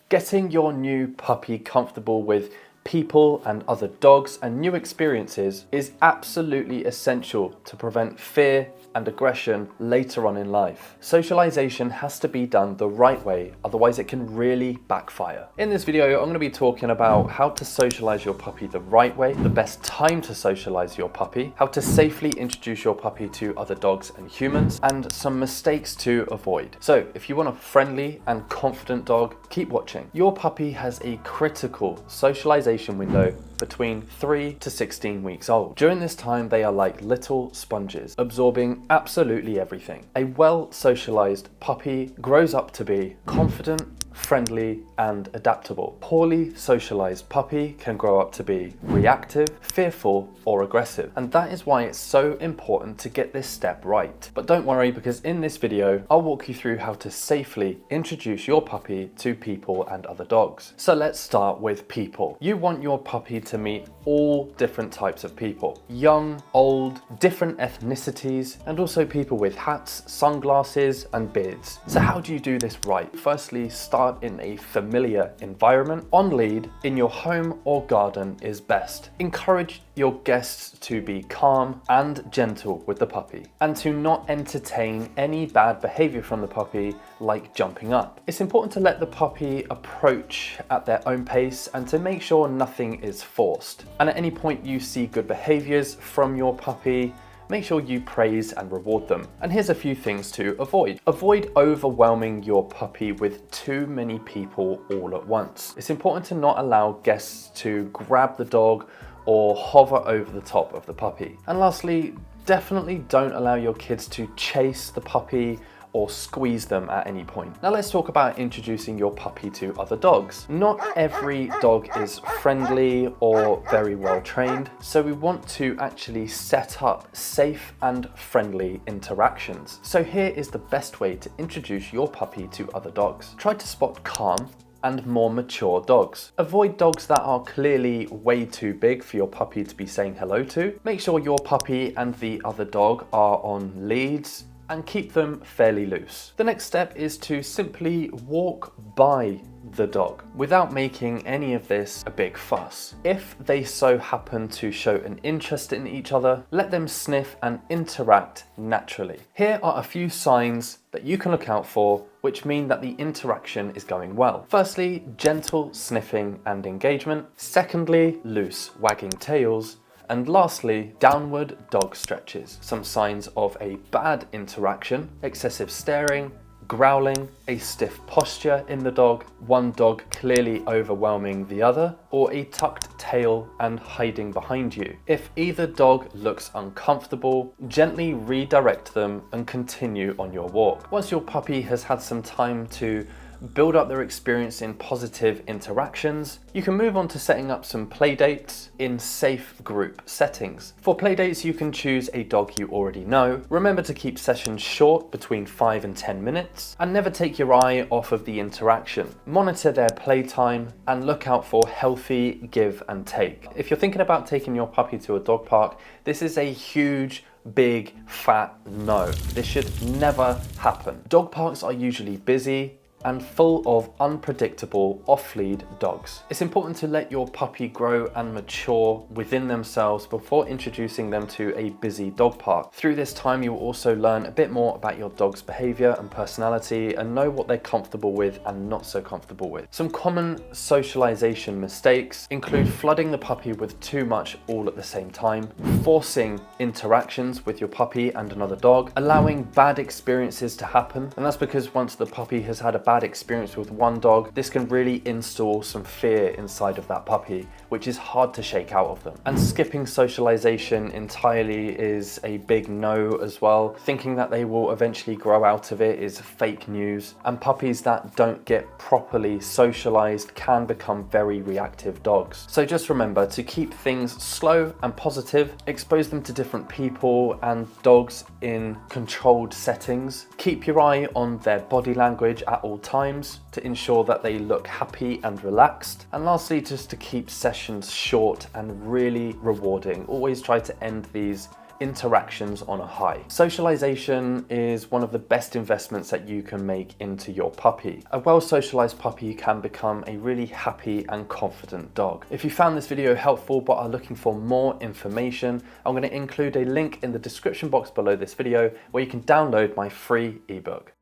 Getting your new puppy comfortable with people and other dogs and new experiences is absolutely essential to prevent fear and aggression later on in life. Socialization has to be done the right way, otherwise it can really backfire. In this video, I'm going to be talking about how to socialize your puppy the right way, the best time to socialize your puppy, how to safely introduce your puppy to other dogs and humans, and some mistakes to avoid. So if you want a friendly and confident dog, keep watching. Your puppy has a critical socialization window between 3 to 16 weeks old. During this time, they are like little sponges, absorbing absolutely everything. A well-socialized puppy grows up to be confident, friendly, and adaptable. Poorly socialized puppy can grow up to be reactive, fearful, or aggressive. And that is why it's so important to get this step right. But don't worry, because in this video, I'll walk you through how to safely introduce your puppy to people and other dogs. So let's start with people. You want your puppy to meet all different types of people. Young, old, different ethnicities, and also people with hats, sunglasses, and beards. So how do you do this right? Firstly, start in a familiar environment. On lead, in your home or garden is best. Encourage your guests to be calm and gentle with the puppy, and to not entertain any bad behavior from the puppy, like jumping up. It's important to let the puppy approach at their own pace and to make sure nothing is forced. And at any point you see good behaviors from your puppy, make sure you praise and reward them. And here's a few things to avoid. Avoid overwhelming your puppy with too many people all at once. It's important to not allow guests to grab the dog or hover over the top of the puppy. And lastly, definitely don't allow your kids to chase the puppy or squeeze them at any point. Now let's talk about introducing your puppy to other dogs. Not every dog is friendly or very well trained, so we want to actually set up safe and friendly interactions. So here is the best way to introduce your puppy to other dogs. Try to spot calm and more mature dogs. Avoid dogs that are clearly way too big for your puppy to be saying hello to. Make sure your puppy and the other dog are on leads, and keep them fairly loose. The next step is to simply walk by the dog without making any of this a big fuss. If they so happen to show an interest in each other, let them sniff and interact naturally. Here are a few signs that you can look out for which mean that the interaction is going well. Firstly, gentle sniffing and engagement. Secondly, loose wagging tails. And lastly, downward dog stretches. Some signs of a bad interaction: excessive staring, growling, a stiff posture in the dog, one dog clearly overwhelming the other, or a tucked tail and hiding behind you. If either dog looks uncomfortable, gently redirect them and continue on your walk. Once your puppy has had some time to build up their experience in positive interactions, you can move on to setting up some play dates in safe group settings. For play dates, you can choose a dog you already know. Remember to keep sessions short, between 5 and 10 minutes, and never take your eye off of the interaction. Monitor their playtime and look out for healthy give and take. If you're thinking about taking your puppy to a dog park, this is a huge, big, fat no. This should never happen. Dog parks are usually busy and full of unpredictable off-lead dogs. It's important to let your puppy grow and mature within themselves before introducing them to a busy dog park. Through this time, you will also learn a bit more about your dog's behavior and personality and know what they're comfortable with and not so comfortable with. Some common socialization mistakes include flooding the puppy with too much all at the same time, forcing interactions with your puppy and another dog, allowing bad experiences to happen. And that's because once the puppy has had a bad experience with one dog, this can really install some fear inside of that puppy, which is hard to shake out of them. And skipping socialization entirely is a big no as well. Thinking that they will eventually grow out of it is fake news. And puppies that don't get properly socialized can become very reactive dogs. So just remember to keep things slow and positive, expose them to different people and dogs in controlled settings. Keep your eye on their body language at all times to ensure that they look happy and relaxed. And lastly, just to keep sessions short and really rewarding. Always try to end these interactions on a high. Socialization is one of the best investments that you can make into your puppy. A well-socialized puppy can become a really happy and confident dog. If you found this video helpful but are looking for more information, I'm going to include a link in the description box below this video where you can download my free ebook.